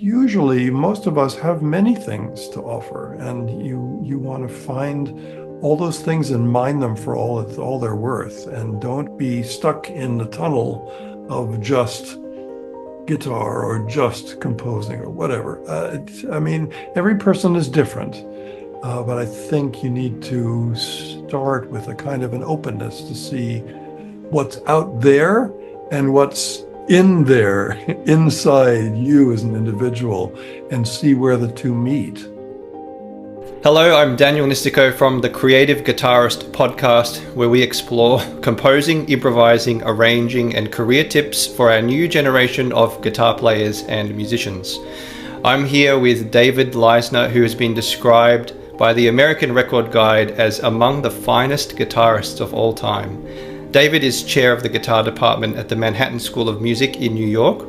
usually most of us have many things to offer, and you want to find all those things and mine them for all they're worth, and don't be stuck in the tunnel of just guitar or just composing or whatever. I mean, every person is different, but I think you need to start with a kind of an openness to see what's out there and what's in there, inside you as an individual, and see where the two meet. Hello, I'm Daniel Nistico from the Creative Guitarist podcast, where we explore composing, improvising, arranging, and career tips for our new generation of guitar players and musicians. I'm here with David Leisner, who has been described by the American Record Guide as among the finest guitarists of all time. David is chair of the guitar department at the Manhattan School of Music in New York.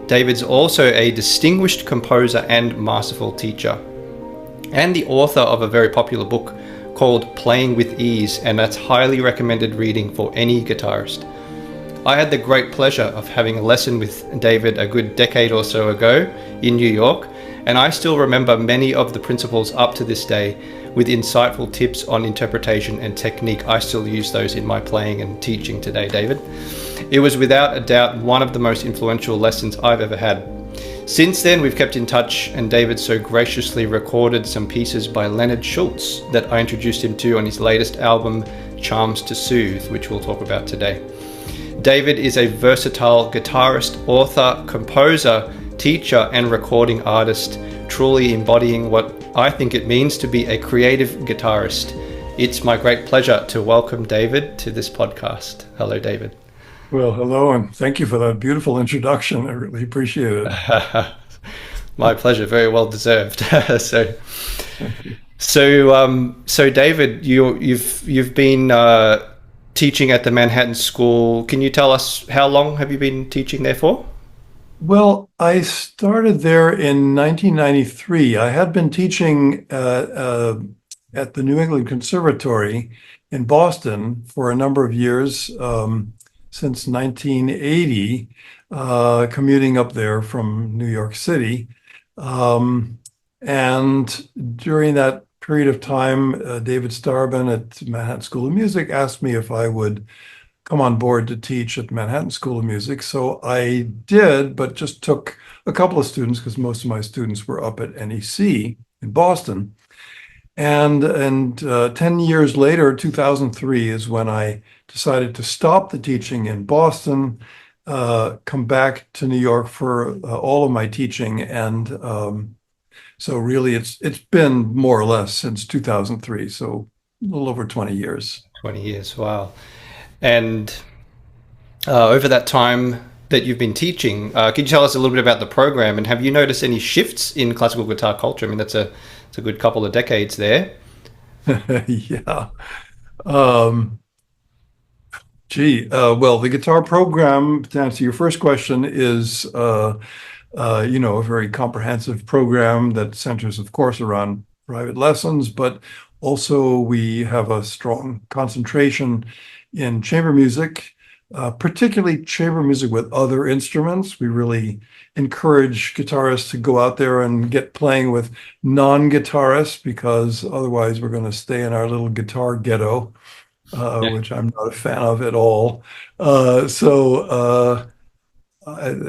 David's also a distinguished composer and masterful teacher, and the author of a very popular book called Playing with Ease, and that's highly recommended reading for any guitarist. I had the great pleasure of having a lesson with David a good decade or so ago in New York, and I still remember many of the principles up to this day, with insightful tips on interpretation and technique. I still use those in my playing and teaching today, David. It was without a doubt one of the most influential lessons I've ever had. Since then, we've kept in touch, and David so graciously recorded some pieces by Leonard Schulz that I introduced him to on his latest album, Charms to Soothe, which we'll talk about today. David is a versatile guitarist, author, composer, teacher, and recording artist, truly embodying what I think it means to be a creative guitarist. It's my great pleasure to welcome David to this podcast. Hello, David. Well, hello, and thank you for that beautiful introduction. I really appreciate it. My pleasure, very well deserved. So David, you've been teaching at the Manhattan School. Can you tell us how long have you been teaching there for? Well, I started there in 1993. I had been teaching at the New England Conservatory in Boston for a number of years, since 1980, commuting up there from New York City. And during that period of time, David Starban at Manhattan School of Music asked me if I would come on board to teach at Manhattan School of Music. So I did, but just took a couple of students because most of my students were up at NEC in Boston. And 10 years later, 2003, is when I decided to stop the teaching in Boston, come back to New York for all of my teaching. And so really it's been more or less since 2003, so a little over 20 years. 20 years, wow. And over that time that you've been teaching, could you tell us a little bit about the program, and have you noticed any shifts in classical guitar culture? I mean, it's a good couple of decades there. Yeah. Well, the guitar program, to answer your first question, is a very comprehensive program that centers, of course, around private lessons, but also we have a strong concentration in chamber music, particularly chamber music with other instruments. We really encourage guitarists to go out there and get playing with non-guitarists, because otherwise we're going to stay in our little guitar ghetto, which I'm not a fan of at all. I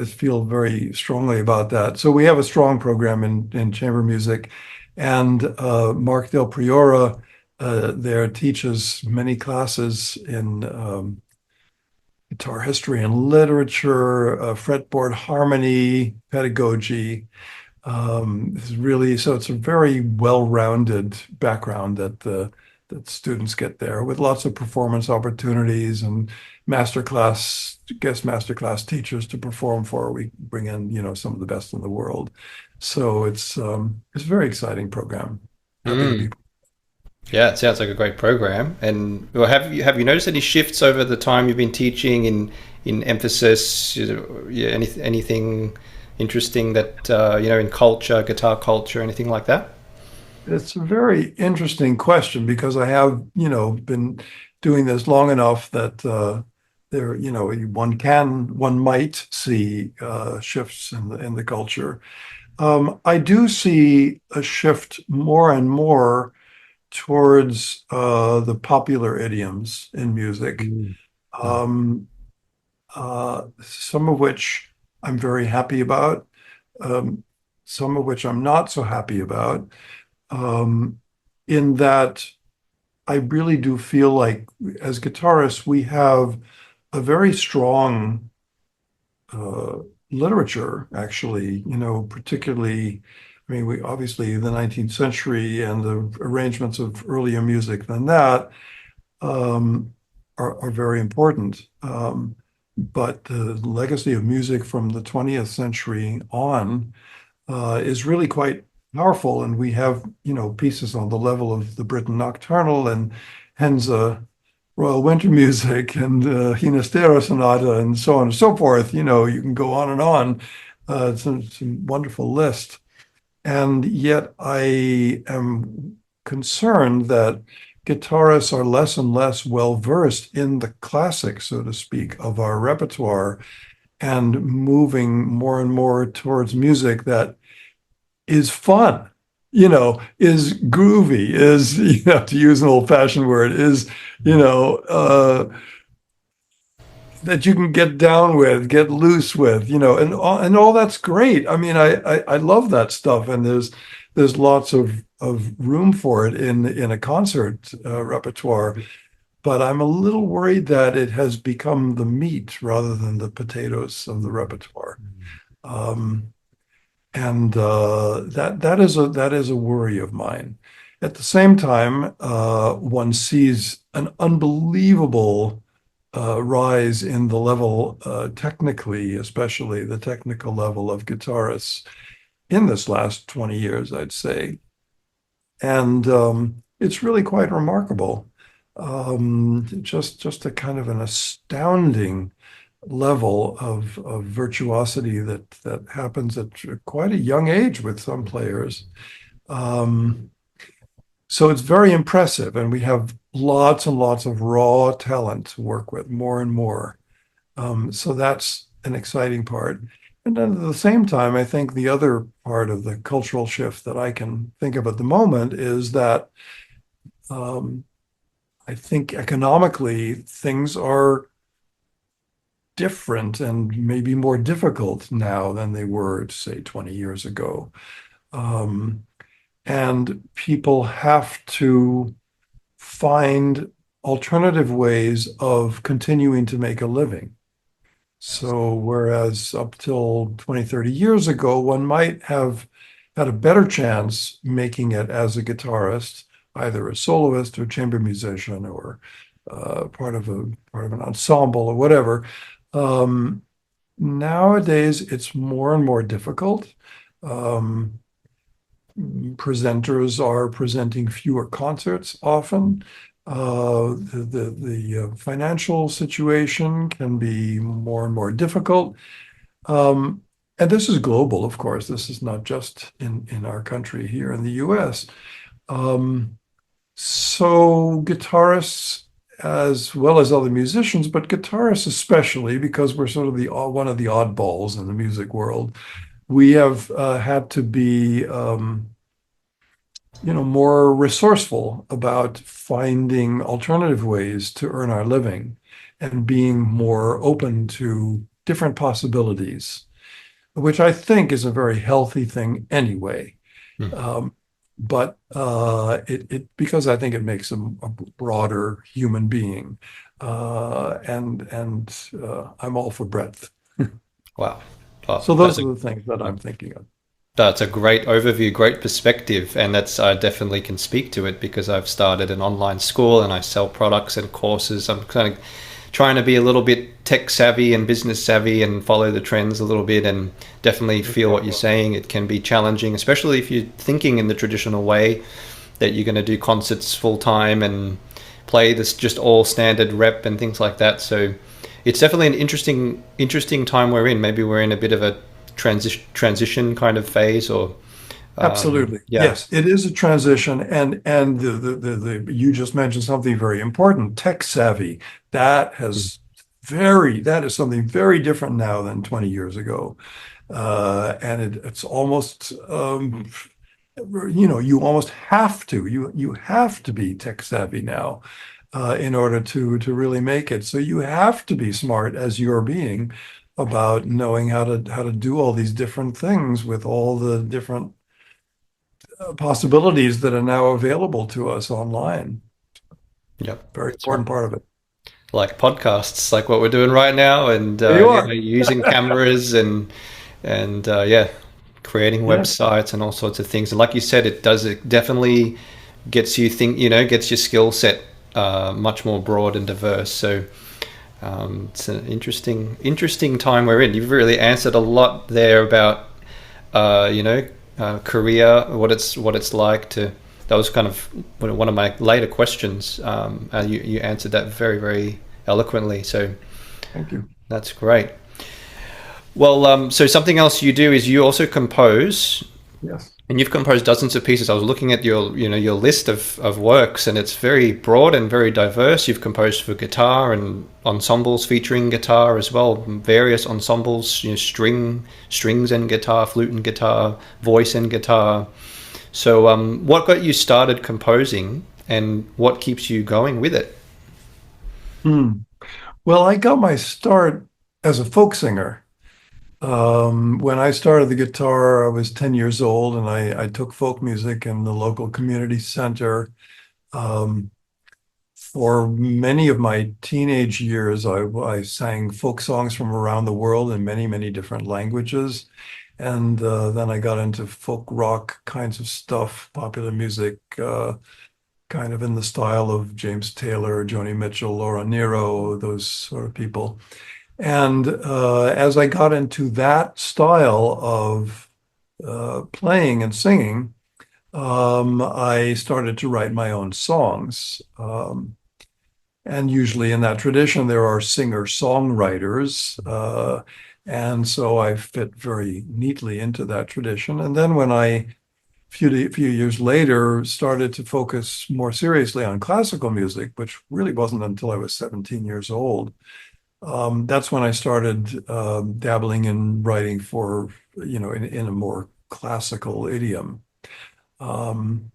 feel very strongly about that. So we have a strong program in chamber music, and Mark Del Priora there teaches many classes in guitar history and literature, fretboard harmony, pedagogy. It's a very well-rounded background that students get there, with lots of performance opportunities and guest masterclass teachers to perform for. We bring in, some of the best in the world. So it's a very exciting program. Happy to be. Yeah, it sounds like a great program. And have you noticed any shifts over the time you've been teaching in emphasis? Anything interesting that in culture, guitar culture, anything like that? It's a very interesting question, because I have been doing this long enough that there, one might see shifts in the culture. I do see a shift more and more towards the popular idioms in music, Mm. Mm. um, some of which I'm very happy about, um, some of which I'm not so happy about, um, in that I really do feel like as guitarists, we have a very strong uh, literature, actually, particularly, I mean, we obviously the 19th century and the arrangements of earlier music than that um, are very important. But the legacy of music from the 20th century on is really quite powerful. And we have, pieces on the level of the Britten Nocturnal and Henze Royal Winter Music and Hinastero Sonata and so on and so forth. You can go on and on. It's a wonderful list. And yet I am concerned that guitarists are less and less well versed in the classics, so to speak, of our repertoire and moving more and more towards music that is fun, is groovy, is, to use an old-fashioned word, is, that you can get down with, get loose with, and all that's great. I mean, I love that stuff, and there's lots of room for it in a concert repertoire. But I'm a little worried that it has become the meat rather than the potatoes of the repertoire. Um, and that is a worry of mine. At the same time, one sees an unbelievable rise in the level, technically, especially the technical level of guitarists in this last 20 years, I'd say. And it's really quite remarkable. Just a kind of an astounding level of virtuosity that happens at quite a young age with some players. Um, so it's very impressive, and we have lots and lots of raw talent to work with more and more. So that's an exciting part. And then at the same time, I think the other part of the cultural shift that I can think of at the moment is that um, I think economically things are different and maybe more difficult now than they were, say, 20 years ago. Um, and people have to find alternative ways of continuing to make a living. So whereas up till 20, 30 years ago, one might have had a better chance making it as a guitarist, either a soloist or chamber musician or part of an ensemble or whatever. Um, Nowadays, it's more and more difficult. Um, Presenters are presenting fewer concerts often. The financial situation can be more and more difficult. Um, and this is global, of course. This is not just in our country here in the US. Um, so guitarists, as well as other musicians, but guitarists especially, because we're sort of one of the oddballs in the music world, we have had to be more resourceful about finding alternative ways to earn our living and being more open to different possibilities, which I think is a very healthy thing anyway. Mm. But it because I think it makes them a broader human being, and I'm all for breadth. Wow. Oh, So those are the things that I'm thinking of. that's a great overview, great perspective, and that's I definitely can speak to it because I've started an online school and I sell products and courses. I'm kind of trying to be a little bit tech savvy and business savvy and follow the trends a little bit, and definitely feel what you're saying. It can be challenging, especially if you're thinking in the traditional way that you're going to do concerts full time and play this just all standard rep and things like that. So it's definitely an interesting time we're in. Maybe we're in a bit of a transition kind of phase, or Absolutely. yeah. Yes, it is a transition, and you just mentioned something very important, tech savvy. That Mm. has that is something very different now than 20 years ago. And it's almost, you almost have to, you have to be tech savvy now, in order to really make it. So you have to be smart as you're being about knowing how to do all these different things with all the different possibilities that are now available to us online. Yep, Very that's right. important part of it. Like podcasts, like what we're doing right now, and There you are. using cameras and yeah, creating Yeah. websites and all sorts of things. And like you said, it definitely gets you gets your skill set much more broad and diverse. So it's an interesting time we're in. You've really answered a lot there about Korea, what it's like to. That was kind of one of my later questions. You answered that very, very eloquently. So Thank you. that's great. Well, so something else you do is you also compose, Yes. and you've composed dozens of pieces. I was looking at your list of works, and it's very broad and very diverse. You've composed for guitar and ensembles featuring guitar as well, various ensembles, strings and guitar, flute and guitar, voice and guitar. So, what got you started composing, and what keeps you going with it? Hmm. Well, I got my start as a folk singer. When I started the guitar, I was 10 years old, and I took folk music in the local community center. Um, for many of my teenage years, I sang folk songs from around the world in many, many different languages. And then I got into folk rock kinds of stuff, popular music, kind of in the style of James Taylor, Joni Mitchell, Laura Nyro, those sort of people. And as I got into that style of playing and singing, I started to write my own songs. And usually in that tradition, there are singer-songwriters. And so I fit very neatly into that tradition. And then when few years later, started to focus more seriously on classical music, which really wasn't until I was 17 years old. That's when I started dabbling in writing for, in a more classical idiom. Um,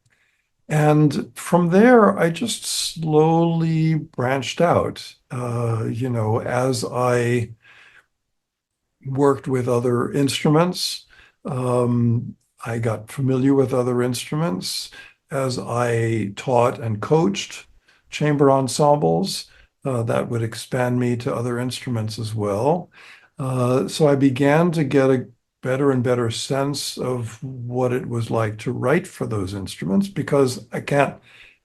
and from there, I just slowly branched out, as I worked with other instruments. I got familiar with other instruments as I taught and coached chamber ensembles. That would expand me to other instruments as well. So I began to get a better and better sense of what it was like to write for those instruments because I can't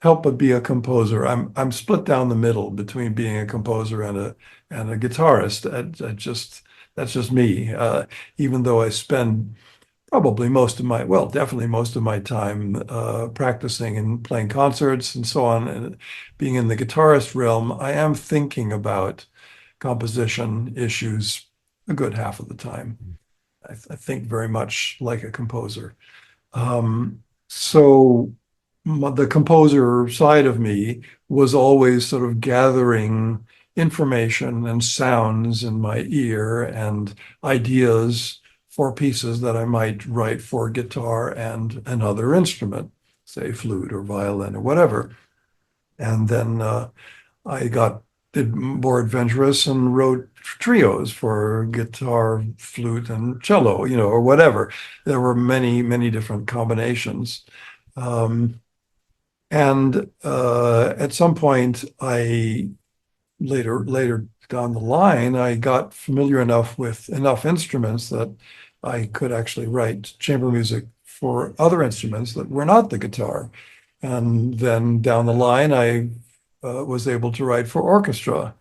help but be a composer. I'm split down the middle between being a composer and a guitarist. That's just me. Even though I spend probably definitely most of my time practicing and playing concerts and so on, and being in the guitarist realm, I am thinking about composition issues a good half of the time. I think very much like a composer. So the composer side of me was always sort of gathering information and sounds in my ear and ideas for pieces that I might write for guitar and another instrument, say flute or violin or whatever. And then I did more adventurous and wrote trios for guitar, flute, and cello, or whatever. There were many, many different combinations. Um, and at some point, later down the line, I got familiar enough with enough instruments that I could actually write chamber music for other instruments that were not the guitar. And then down the line, I was able to write for orchestra.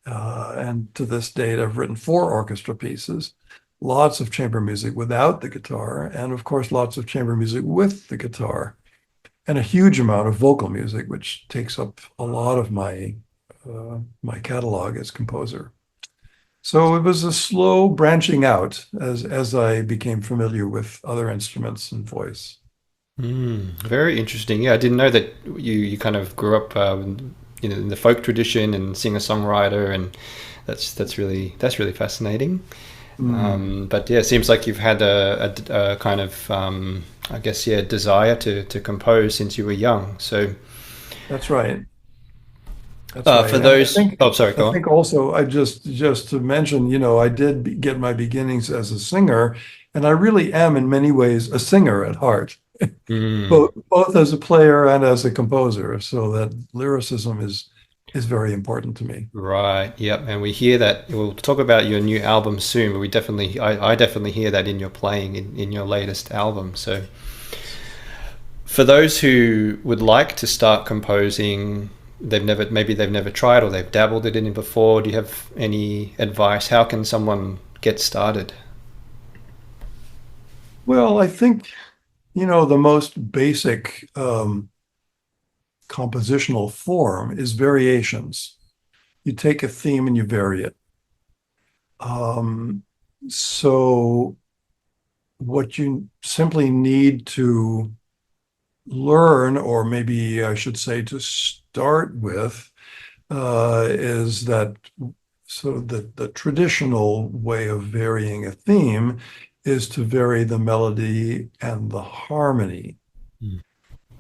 And to this date, I've written 4 orchestra pieces, lots of chamber music without the guitar, and of course, lots of chamber music with the guitar, and a huge amount of vocal music, which takes up a lot of my catalog as composer. So it was a slow branching out as I became familiar with other instruments and voice. Very interesting. Yeah, I didn't know that you kind of grew up, in the folk tradition and singer-songwriter, and That's really fascinating. Mm, But yeah, it seems like you've had a kind of I guess, yeah, desire to compose since you were young. So that's right. That's for right. And those, oh, sorry, I go on. think also I just to mention, I did get my beginnings as a singer, and I really am in many ways a singer at heart, Mm. both as a player and as a composer. So that lyricism is very important to me. Right. Yep. And we hear that. We'll talk about your new album soon, but I definitely hear that in your playing in your latest album. So for those who would like to start composing, they've never tried or they've dabbled it in before. Do you have any advice? How can someone get started? Well, I think, the most basic compositional form is variations. You take a theme and you vary it. Um, so what you simply need to learn, or maybe I should say to start with, is that so the traditional way of varying a theme is to vary the melody and the harmony, Mm.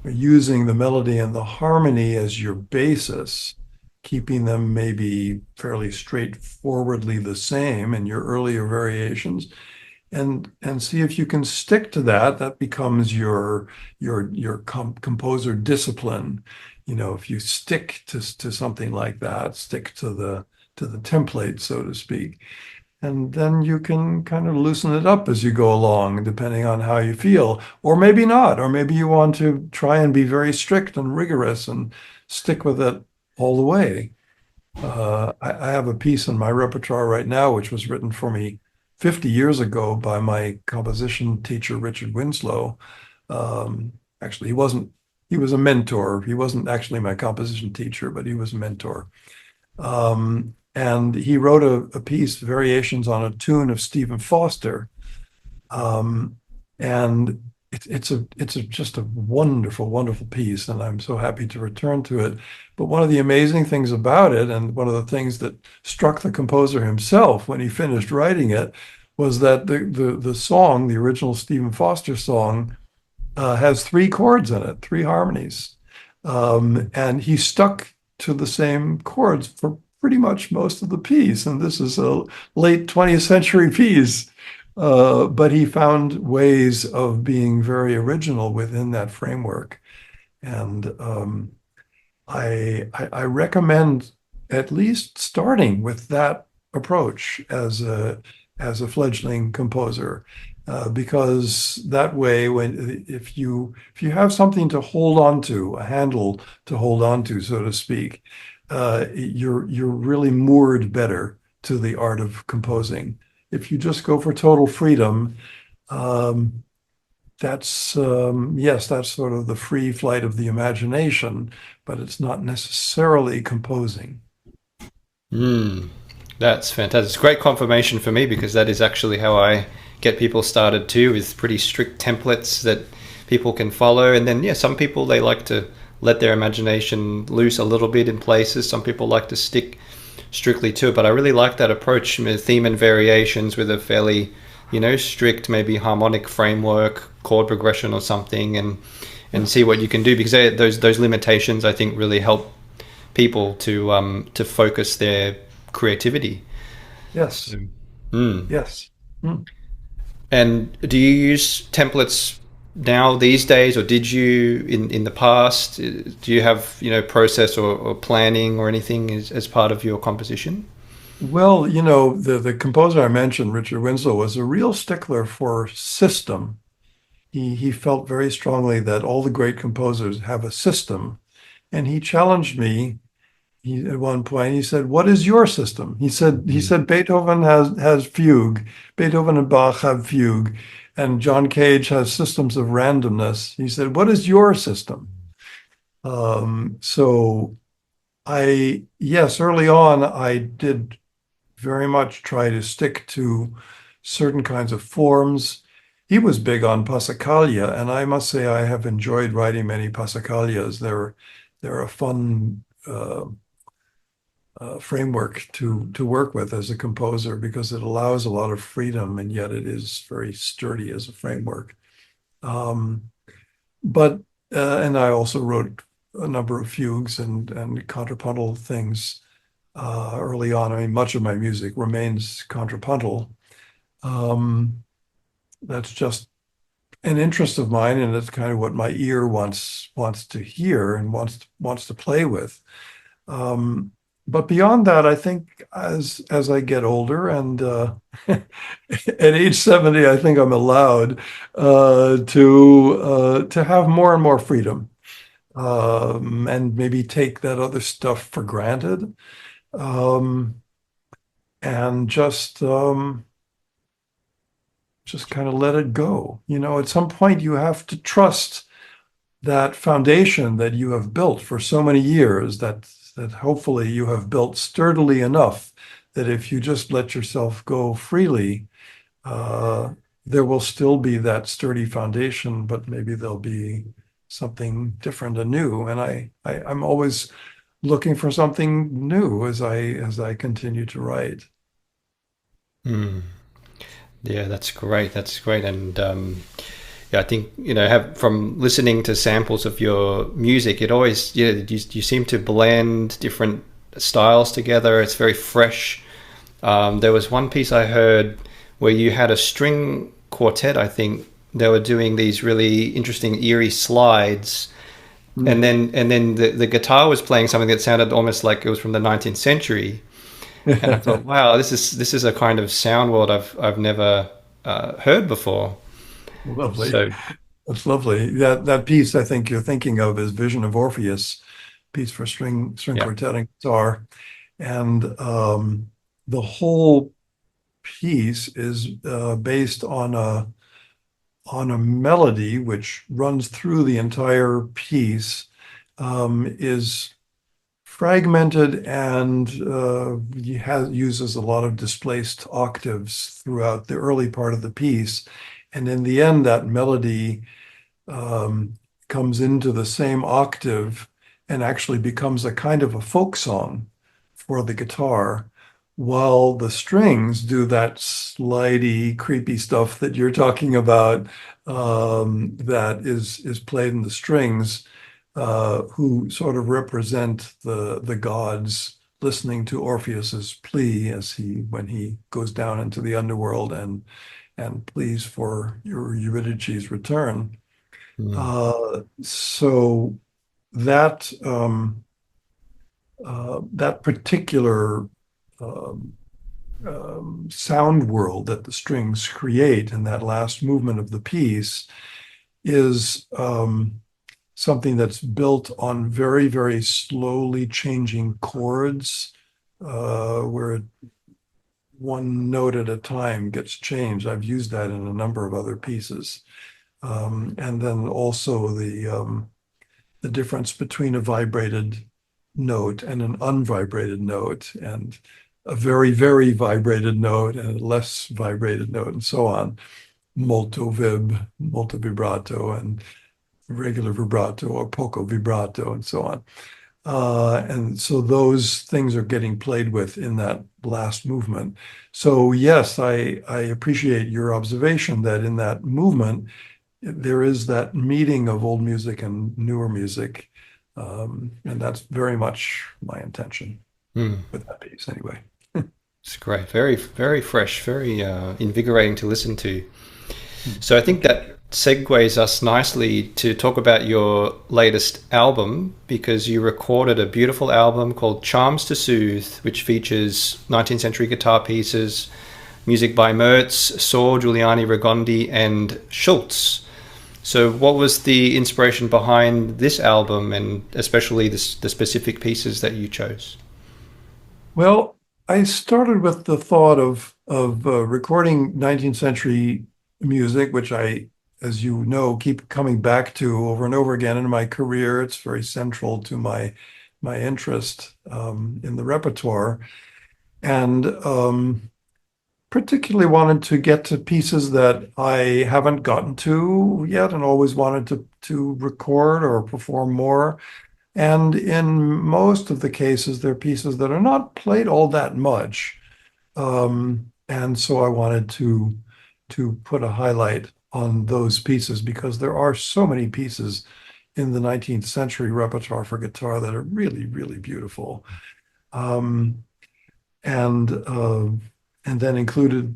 using the melody and the harmony as your basis, keeping them maybe fairly straightforwardly the same in your earlier variations, and see if you can stick to that. That becomes your composer discipline. If you stick to something like that, stick to the template, so to speak, and then you can kind of loosen it up as you go along, depending on how you feel, or maybe not, or maybe you want to try and be very strict and rigorous and stick with it all the way. I have a piece in my repertoire right now, which was written for me 50 years ago by my composition teacher, Richard Winslow. Um, Actually, he was a mentor. He wasn't actually my composition teacher, but he was a mentor. And he wrote a piece, Variations on a Tune of Stephen Foster. Um, and it's just a wonderful, wonderful piece, and I'm so happy to return to it. But one of the amazing things about it, and one of the things that struck the composer himself when he finished writing it, was that the song, the original Stephen Foster song, has three chords in it, three harmonies, and he stuck to the same chords for pretty much most of the piece. And this is a late 20th century piece. But he found ways of being very original within that framework. And I recommend at least starting with that approach as a fledgling composer, because that way, when if you have something to hold on to, a handle to hold on to, so to speak, you're really moored better to the art of composing. If you just go for total freedom, um, yes, that's sort of the free flight of the imagination, but it's not necessarily composing. Mm. That's fantastic. It's great confirmation for me because that is actually how I get people started too, with pretty strict templates that people can follow. And then, yeah, some people, they like to let their imagination loose a little bit in places. Some people like to stick strictly to it. But I really like that approach, theme and variations with a fairly, strict, maybe harmonic framework, chord progression or something, and see what you can do, because those limitations, I think, really help people to focus their creativity. Yes, So, mm. yes. Mm. And do you use templates now these days, or did you in the past? Do you have process or planning or anything as part of your composition? Well, the composer I mentioned, Richard Winslow, was a real stickler for system. He felt very strongly that all the great composers have a system, and he challenged me. At one point he said, "What is your system?" He said Beethoven has fugue, Beethoven and Bach have fugue, and John Cage has systems of randomness. He said, "What is your system?" So yes, early on I did very much try to stick to certain kinds of forms. He was big on passacaglia, and I must say I have enjoyed writing many passacaglias. They're a fun framework to work with as a composer because it allows a lot of freedom and yet it is very sturdy as a framework. Um, but and I also wrote a number of fugues and contrapuntal things early on. I mean, much of my music remains contrapuntal. Um, that's just an interest of mine, and it's kind of what my ear wants to hear and wants to play with. Um, but beyond that, I think as I get older and at age 70, I think I'm allowed to have more and more freedom and maybe take that other stuff for granted um, and just kind of let it go. You know, at some point you have to trust that foundation that you have built for so many years that hopefully you have built sturdily enough that if you just let yourself go freely, uh, there will still be that sturdy foundation, but maybe there'll be something different and new. And I'm always looking for something new as I continue to write. Hmm. Yeah, that's great. That's great. And yeah, I think, have from listening to samples of your music, it always, yeah, you seem to blend different styles together. It's very fresh. There was one piece I heard where you had a string quartet. I think they were doing these really interesting, eerie slides, Mm. and then the guitar was playing something that sounded almost like it was from the 19th century. And I thought, wow, this is a kind of sound world I've never heard before. Lovely. So That's lovely. That piece I think you're thinking of is Vision of Orpheus, piece for string yeah. quartet and guitar. And the whole piece is based on a melody which runs through the entire piece, is fragmented and uses a lot of displaced octaves throughout the early part of the piece. And in the end, that melody um, comes into the same octave and actually becomes a kind of a folk song for the guitar, while the strings do that slidey, creepy stuff that you're talking about, that is played in the strings, who sort of represent the gods listening to Orpheus's plea as he when he goes down into the underworld and pleas for Eurydice's return. Mm. So that that particular um, sound world that the strings create in that last movement of the piece is something that's built on very, very slowly changing chords, where one note at a time gets changed. I've used that in a number of other pieces. And then also the difference between a vibrated note and an unvibrated note, and a very, very vibrated note and a less vibrated note, and so on. Molto vib, molto vibrato, and regular vibrato or poco vibrato, and so on. And so those things are getting played with in that last movement. So yes, I appreciate your observation that in that movement, there is that meeting of old music and newer music. And that's very much my intention Mm. with that piece anyway. It's great. Very, very fresh, very invigorating to listen to. So I think that segues us nicely to talk about your latest album, because you recorded a beautiful album called Charms to Soothe, which features 19th century guitar pieces, music by Mertz, Saw, Giuliani, Regondi, and Schulz. So what was the inspiration behind this album, and especially the specific pieces that you chose? Well, I started with the thought of recording 19th century music, which I, as you know, keep coming back to over and over again in my career. It's very central to my interest in the repertoire, and particularly wanted to get to pieces that I haven't gotten to yet, and always wanted to record or perform more. And in most of the cases, they're pieces that are not played all that much. And so I wanted to put a highlight on those pieces because there are so many pieces in the 19th century repertoire for guitar that are really, really beautiful. Um, and uh, and then included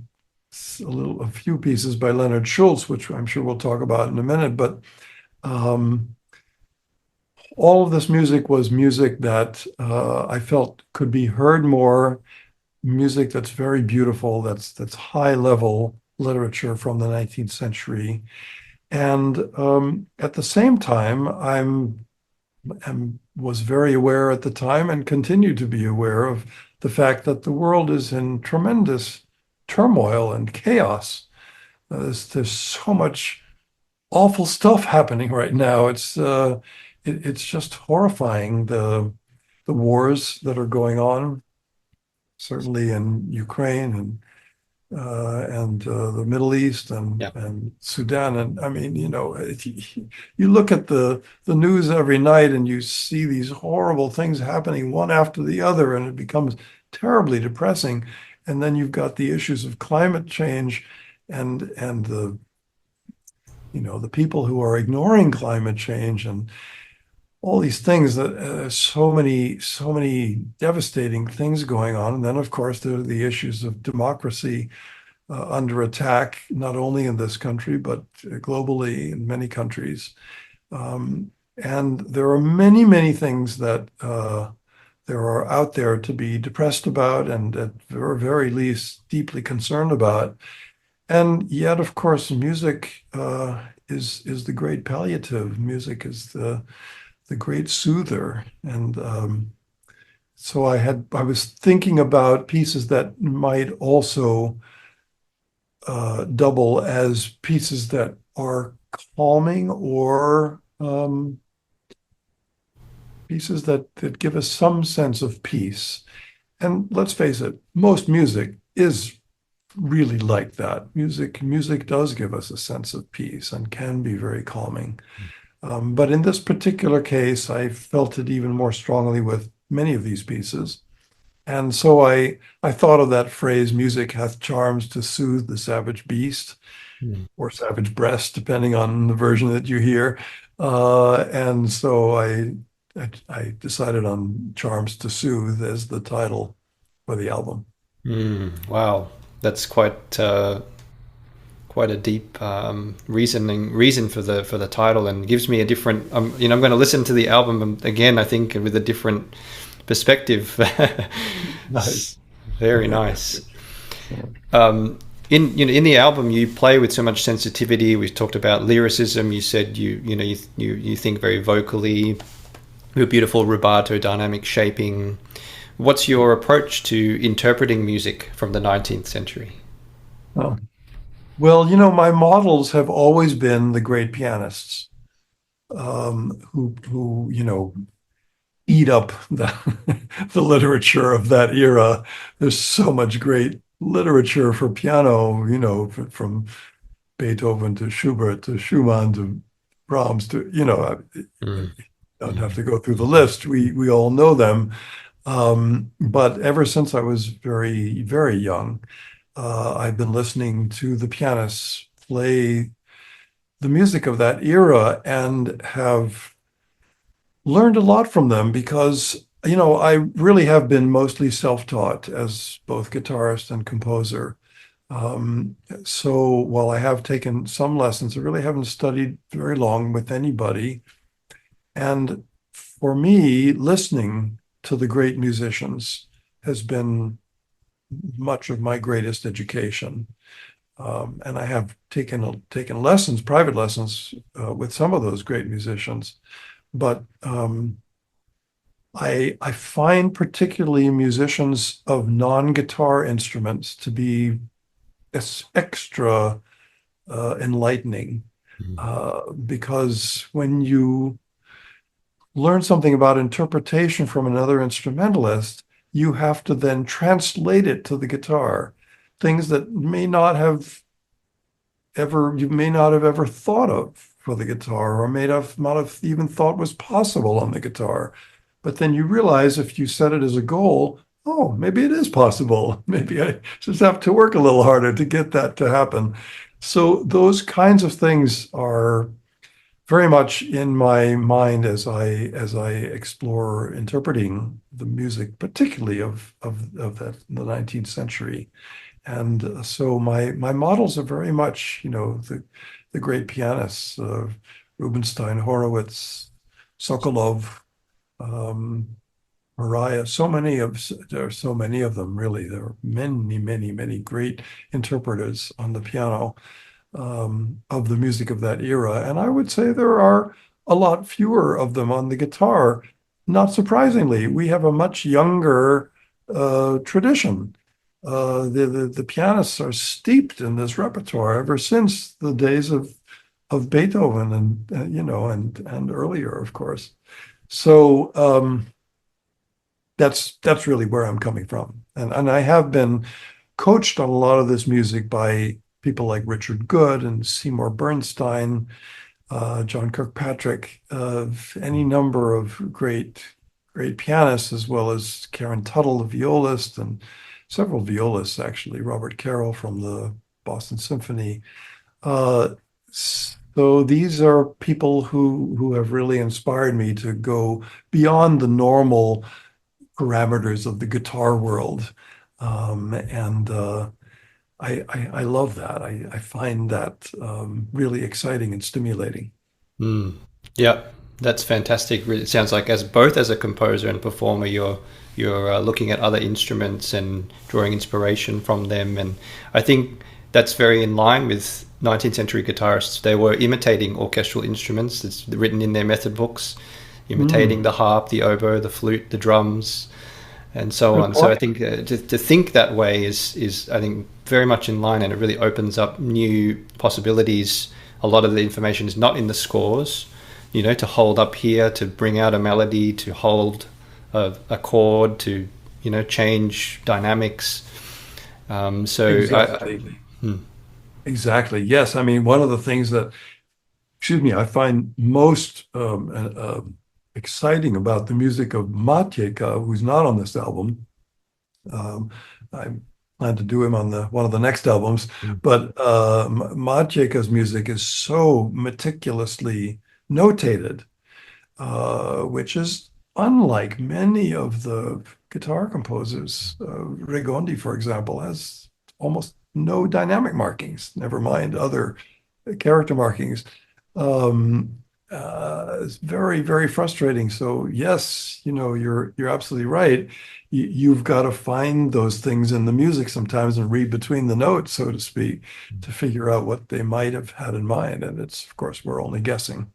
a few pieces by Leonard Schulz, which I'm sure we'll talk about in a minute. But um, all of this music was music that I felt could be heard more, music that's very beautiful, that's high level literature from the 19th century. And at the same time, was very aware at the time and continue to be aware of the fact that the world is in tremendous turmoil and chaos. There's so much awful stuff happening right now. It's just horrifying, the wars that are going on, certainly in Ukraine and the Middle East Yeah. and Sudan. And I mean, you look at the news every night and you see these horrible things happening one after the other, and it becomes terribly depressing. And then you've got the issues of climate change and the people who are ignoring climate change and all these things that so many devastating things going on. And then, of course, there are the issues of democracy under attack, not only in this country, but globally in many countries. And there are many, many things that there are out there to be depressed about and at the very least deeply concerned about. And yet, of course, music is the great palliative. Music is the great soother. And so I was thinking about pieces that might also double as pieces that are calming or pieces that give us some sense of peace. And let's face it, most music is really like that. Music does give us a sense of peace and can be very calming. But in this particular case, I felt it even more strongly with many of these pieces. And so I thought of that phrase, music hath charms to soothe the savage beast Mm. or savage breast, depending on the version that you hear. And so I decided on Charms to Soothe as the title for the album. Wow, that's quite a deep reason for the title, and gives me a different. I'm going to listen to the album again, I think, with a different perspective. Nice. Very nice. In the album, you play with so much sensitivity. We've talked about lyricism. You said you think very vocally. Your beautiful rubato dynamic shaping. What's your approach to interpreting music from the 19th century? Oh. Well, my models have always been the great pianists who eat up the literature of that era. There's so much great literature for piano, from Beethoven to Schubert to Schumann to Brahms to, Mm. don't have to go through the list. We all know them. But ever since I was very, very young, I've been listening to the pianists play the music of that era and have learned a lot from them because, I really have been mostly self-taught as both guitarist and composer. So while I have taken some lessons, I really haven't studied very long with anybody. And for me, listening to the great musicians has been much of my greatest education. And I have taken lessons, private lessons, with some of those great musicians. But I find particularly musicians of non-guitar instruments to be extra enlightening, because when you learn something about interpretation from another instrumentalist, you have to then translate it to the guitar, things that you may not have ever thought of for the guitar or may not have even thought was possible on the guitar. But then you realize if you set it as a goal, oh, maybe it is possible. Maybe I just have to work a little harder to get that to happen. So those kinds of things are very much in my mind as I explore interpreting the music, particularly of the 19th century. And so my models are very much, the great pianists, Rubinstein, Horowitz, Sokolov, um, Mariah. There are so many of them, really. There are many, many, many great interpreters on the piano of the music of that era. And I would say there are a lot fewer of them on the guitar. Not surprisingly, we have a much younger tradition. The pianists are steeped in this repertoire ever since the days of Beethoven and earlier, of course. So that's really where I'm coming from. And I have been coached on a lot of this music by people like Richard Good and Seymour Bernstein, John Kirkpatrick, any number of great pianists, as well as Karen Tuttle, the violist, and several violists, actually, Robert Carroll from the Boston Symphony. So these are people who have really inspired me to go beyond the normal parameters of the guitar world. And I love that. I find that really exciting and stimulating. Mm. Yeah, that's fantastic. It sounds like both as a composer and performer, you're looking at other instruments and drawing inspiration from them. And I think that's very in line with 19th century guitarists. They were imitating orchestral instruments. It's written in their method books, imitating the harp, the oboe, the flute, the drums, and so on. So I think to think that way is I think very much in line, and it really opens up new possibilities. A lot of the information is not in the scores, to hold up here, to bring out a melody, to hold a chord, to change dynamics. Exactly. Exactly. Yes. I mean, one of the things that, I find most exciting about the music of Maciejka, who's not on this album. I plan to do him on one of the next albums, but Maciejka's music is so meticulously notated, which is unlike many of the guitar composers. Regondi, for example, has almost no dynamic markings, never mind other character markings. It's very, very frustrating. So yes, you're absolutely right. You've got to find those things in the music sometimes and read between the notes, so to speak, to figure out what they might have had in mind. And it's, of course, we're only guessing.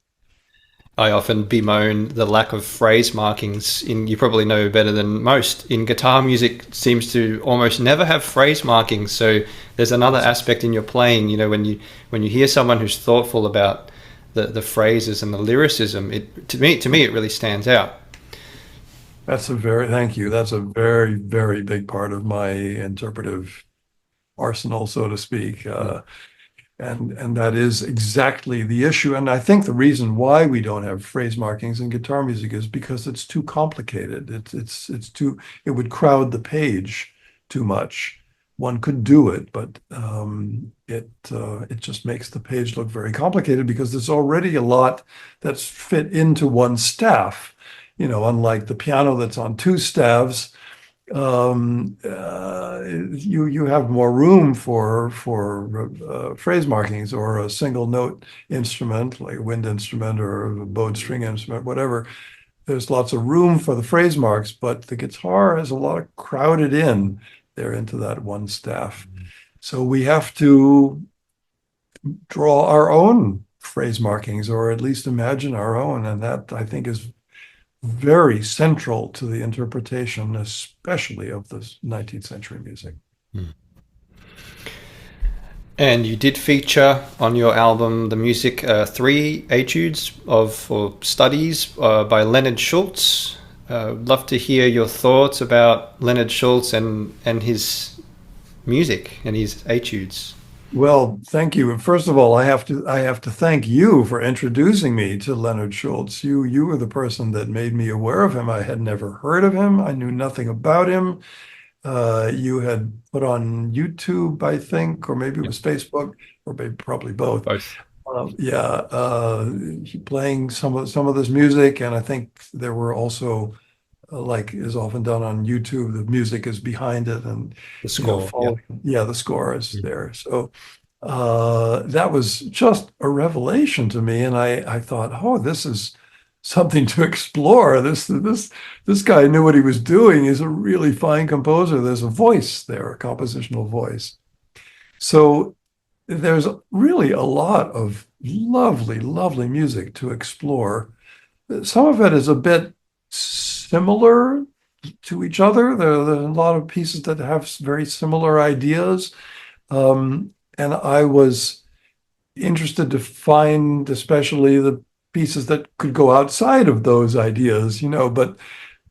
I often bemoan the lack of phrase markings you probably know better than most. In guitar music, it seems to almost never have phrase markings. So there's another aspect in your playing, when you hear someone who's thoughtful about the phrases and the lyricism, to me it really stands out. Thank you. That's a very, very big part of my interpretive arsenal, so to speak. And that is exactly the issue. And I think the reason why we don't have phrase markings in guitar music is because it's too complicated. It would crowd the page too much. One could do it, but it just makes the page look very complicated because there's already a lot that's fit into one staff. Unlike the piano that's on two staves, you have more room for phrase markings, or a single note instrument like a wind instrument or a bowed string instrument, whatever. There's lots of room for the phrase marks, but the guitar has a lot of crowded in there into that one staff. So we have to draw our own phrase markings, or at least imagine our own, and that, I think, is very central to the interpretation, especially of the 19th century music. And you did feature on your album the music 3 etudes for studies by Leonard Schulz. Love to hear your thoughts about Leonard Schulz and his music and his etudes. Well, thank you. And first of all, I have to thank you for introducing me to Leonard Schulz. You were the person that made me aware of him. I had never heard of him. I knew nothing about him. You had put on YouTube, I think, or maybe it Yeah, was Facebook, or maybe probably both. both. Yeah, playing some of this music, and I think there were also, like is often done on YouTube, the music is behind it, and The score. Yeah. following. Yeah, the score is Mm. there. So that was just a revelation to me, and I thought, oh, this is something to explore. This guy knew what he was doing. He's a really fine composer. There's a voice there, a compositional voice. So there's really a lot of lovely, lovely music to explore. Some of it is a bit similar to each other. There are a lot of pieces that have very similar ideas. And I was interested to find especially the pieces that could go outside of those ideas, but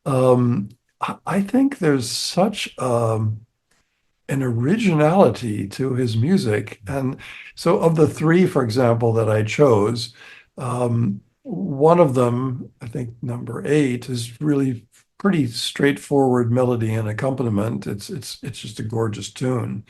I think there's such an originality to his music. And so, of the three, for example, that I chose, one of them, I think number eight, is really pretty straightforward melody and accompaniment. It's just a gorgeous tune.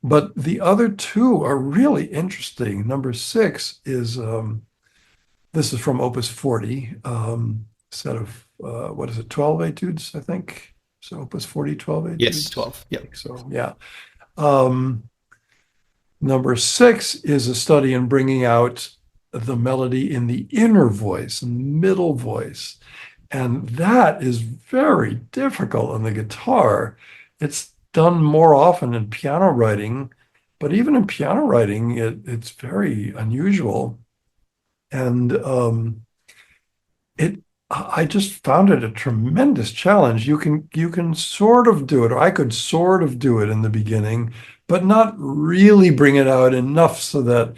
But the other two are really interesting. Number six is this is from Opus 40, set of what is it, 12 etudes, I think. So Opus 40, 12 Yes, etudes. 12. I Yep. think so, yeah. Um, Number six is a study in bringing out the melody in the inner voice, middle voice. And that is very difficult on the guitar. It's done more often in piano writing, but even in piano writing, it's very unusual. And it I just found it a tremendous challenge. You can sort of do it, or I could sort of do it in the beginning, but not really bring it out enough so that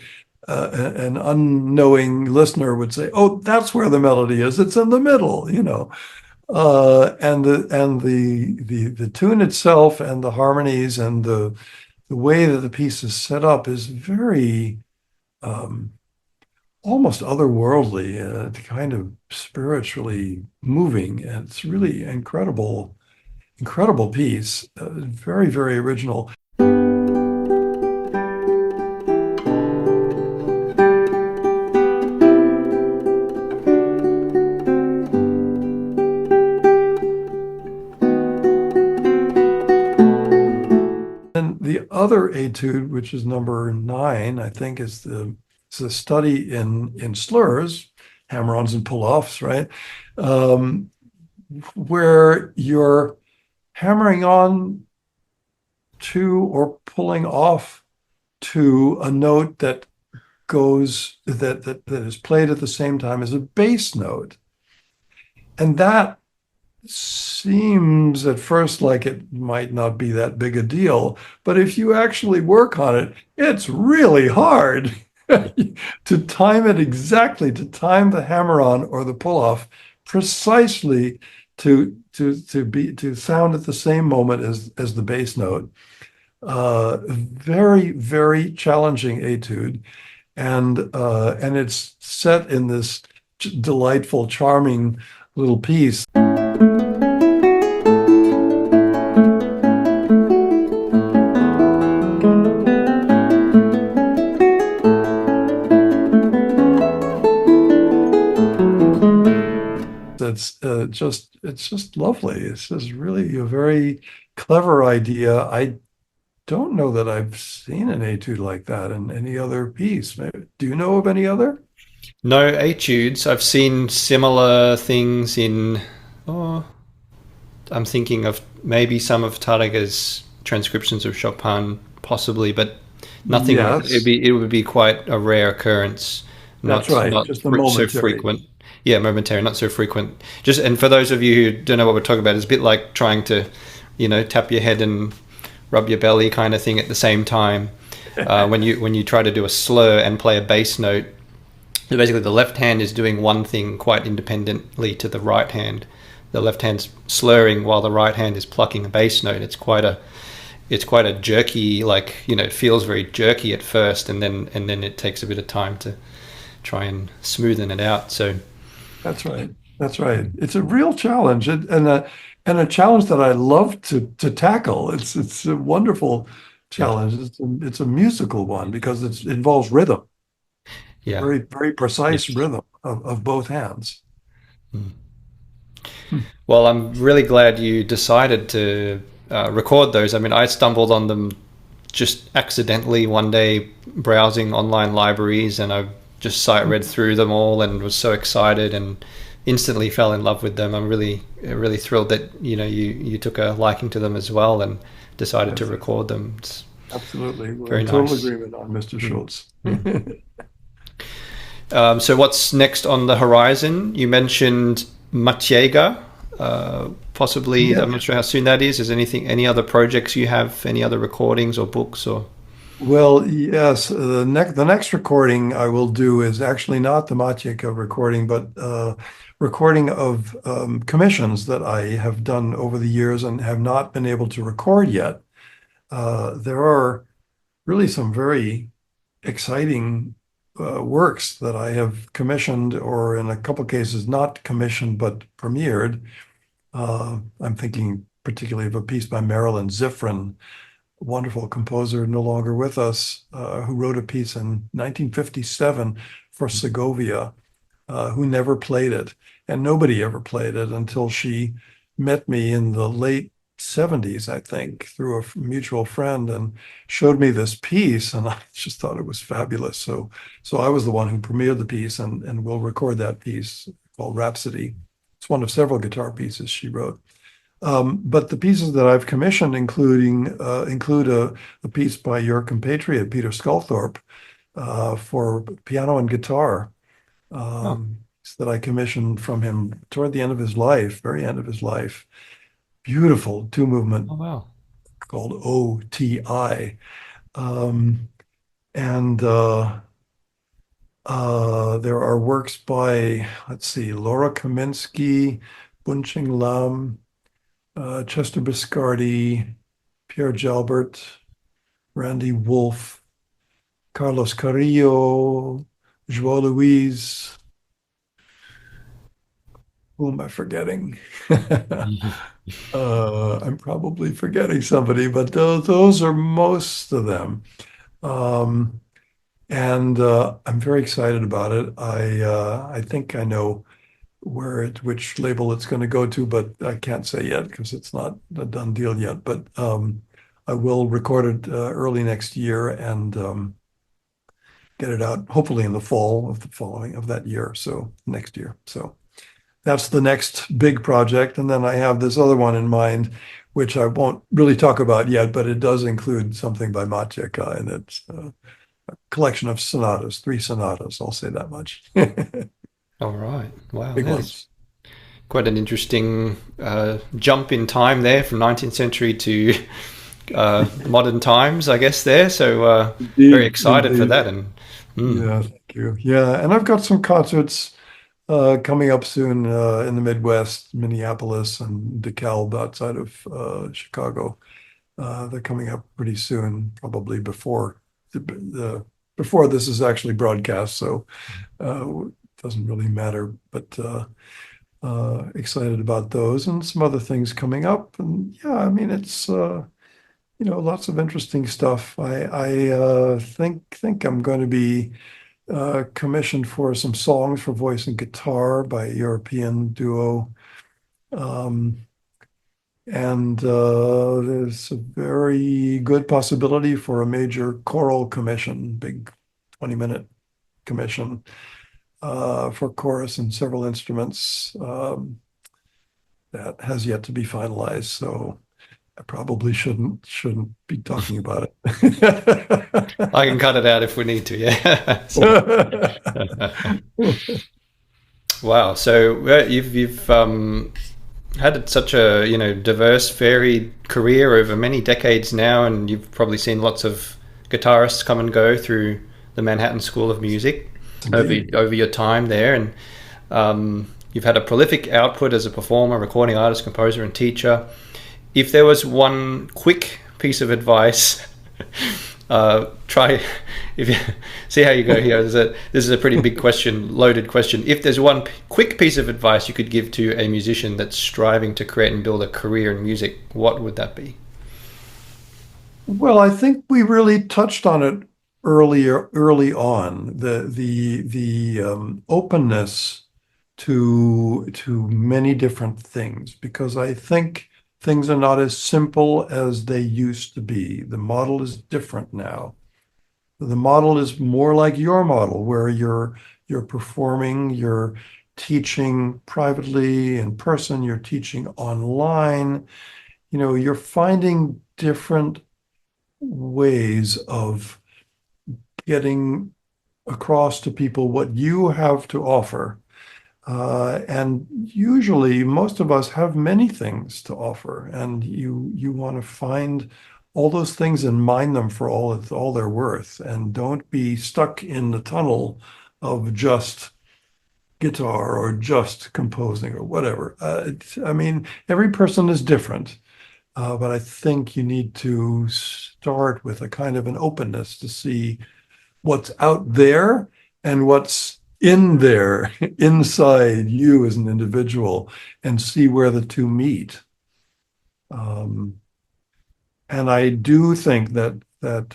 an unknowing listener would say, "Oh, that's where the melody is. It's in the middle." And the tune itself and the harmonies and the way that the piece is set up is very um, almost otherworldly, kind of spiritually moving. And it's really incredible, incredible piece. Very, very original. And the other etude, which is number nine, I think, is the study in slurs, hammer-ons and pull-offs, right? Um, where you're hammering on to or pulling off to a note that is played at the same time as a bass note. And that seems at first like it might not be that big a deal, but if you actually work on it, it's really hard to time it exactly, to time the hammer-on or the pull-off precisely to sound at the same moment as the bass note. Very, very challenging etude, and it's set in this delightful, charming little piece. It's just lovely. It's just really a very clever idea. I don't know that I've seen an etude like that in any other piece. Do you know of any other? No etudes. I've seen similar things in. Oh, I'm thinking of maybe some of Tadaga's transcriptions of Chopin, possibly, but nothing like that. Yes, It would be quite a rare occurrence, that's not right. not Just the so momentary. frequent. Yeah, momentary, not so frequent. And for those of you who don't know what we're talking about, it's a bit like trying to, tap your head and rub your belly kind of thing at the same time. When you try to do a slur and play a bass note, so basically the left hand is doing one thing quite independently to the right hand. The left hand's slurring while the right hand is plucking a bass note. It's quite a jerky, like, it feels very jerky at first, and then it takes a bit of time to try and smoothen it out. So That's right. That's right. It's a real challenge, and a challenge that I love to tackle. It's a wonderful challenge. It's a musical one because it involves rhythm, yeah. very very precise Yes. rhythm of both hands. Well, I'm really glad you decided to record those. I mean, I stumbled on them just accidentally one day browsing online libraries, and I just sight read through them all and was so excited and instantly fell in love with them. I'm really thrilled that you took a liking to them as well and decided to Yes, record them. It's absolutely. We're very in total nice. agreement on Mr. Schulz. So what's next on the horizon? You mentioned Matiega, possibly. Yeah. I'm not sure how soon that is. Is any other projects you have? Any other recordings or books or? Well, yes, the next recording I will do is actually not the Maciek recording, but recording of commissions that I have done over the years and have not been able to record yet. There are really some very exciting works that I have commissioned, or in a couple cases not commissioned but premiered. I'm thinking particularly of a piece by Marilyn Zifrin, wonderful composer no longer with us, who wrote a piece in 1957 for Segovia, who never played it. And nobody ever played it until she met me in the late 70s, I think, through a mutual friend, and showed me this piece. And I just thought it was fabulous. So I was the one who premiered the piece, and will record that piece called Rhapsody. It's one of several guitar pieces she wrote. But the pieces that I've commissioned include a piece by your compatriot, Peter Sculthorpe, for piano and guitar, Oh, that I commissioned from him toward the end of his life, very end of his life. Beautiful two-movement oh wow. called OTI. Um, and there are works by, let's see, Laura Kaminsky, Bunching Lam, Chester Biscardi, Pierre Jalbert, Randy Wolf, Carlos Carrillo, Joao Luis. Who am I forgetting? I'm probably forgetting somebody, but those are most of them. Um, and I'm very excited about it. I think I know which label it's going to go to, but I can't say yet because it's not a done deal yet. But I will record it early next year, and get it out hopefully in the fall of that year, so next year. So that's the next big project, and then I have this other one in mind, which I won't really talk about yet, but it does include something by Maciek, and it's a collection of sonatas, 3 sonatas. I'll say that much. All right. Wow. Big That's ones. quite an interesting jump in time there from 19th century to modern times, I guess there. So very Indeed, excited for indeed. that. And Yeah, thank you. Yeah, and I've got some concerts coming up soon in the Midwest, Minneapolis and DeKalb outside of Chicago. They're coming up pretty soon, probably before this is actually broadcast. So it doesn't really matter, but excited about those and some other things coming up. And yeah, I mean, it's lots of interesting stuff. I think I'm going to be commissioned for some songs for voice and guitar by a European duo. Um, and there's a very good possibility for a major choral commission, big 20-minute commission for chorus and several instruments, that has yet to be finalized. So I probably shouldn't be talking about it. I can cut it out if we need to. Yeah. Wow. So you've had such a diverse, varied career over many decades now, and you've probably seen lots of guitarists come and go through the Manhattan School of Music Indeed. over your time there, and you've had a prolific output as a performer, recording artist, composer, and teacher. If there was one quick piece of advice, try if you see how you go here. This is a pretty big question, loaded question. If there's one quick piece of advice you could give to a musician that's striving to create and build a career in music, what would that be? Well, I think we really touched on it early on. The openness to many different things, because I think things are not as simple as they used to be. The model is different now. The model is more like your model, where you're performing, you're teaching privately, in person, you're teaching online. You're finding different ways of getting across to people what you have to offer. And usually, most of us have many things to offer, and you want to find all those things and mine them for all they're worth, and don't be stuck in the tunnel of just guitar or just composing or whatever. I mean, every person is different, but I think you need to start with a kind of an openness to see what's out there and what's in there, inside you as an individual, and see where the two meet. Um, and I do think that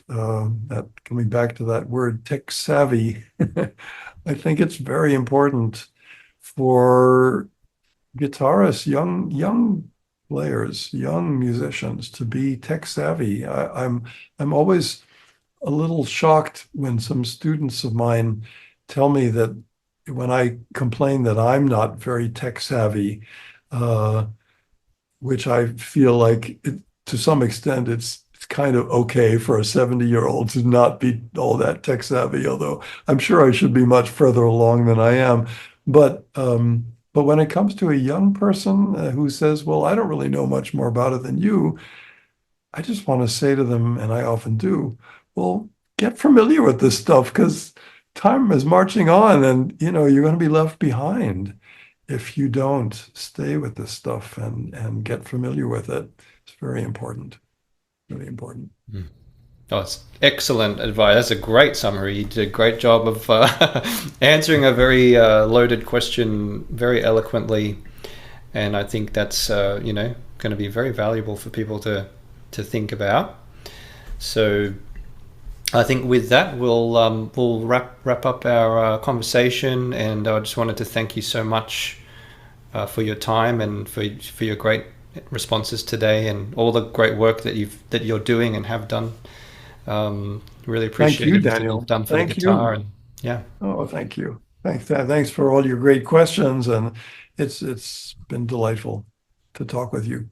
coming back to that word tech savvy, I think it's very important for guitarists, young players, young musicians to be tech savvy. I'm always a little shocked when some students of mine tell me that when I complain that I'm not very tech savvy, uh, which I feel like to some extent it's kind of okay for a 70-year-old to not be all that tech savvy, although I'm sure I should be much further along than I am. But when it comes to a young person who says, "Well, I don't really know much more about it than you," I just want to say to them, and I often do, well, get familiar with this stuff because time is marching on, and you're going to be left behind if you don't stay with this stuff and get familiar with it. It's very important, really important. Oh, it's excellent advice. That's a great summary. You did a great job of answering a very loaded question very eloquently, and I think that's going to be very valuable for people to think about. So I think with that we'll wrap up our conversation, and I just wanted to thank you so much for your time and for your great responses today and all the great work that you're doing and have done. Really Thank appreciate you, everything you've Daniel. done for the Thank guitar, you. and yeah. Oh, thank you. Thanks for all your great questions, and it's been delightful to talk with you.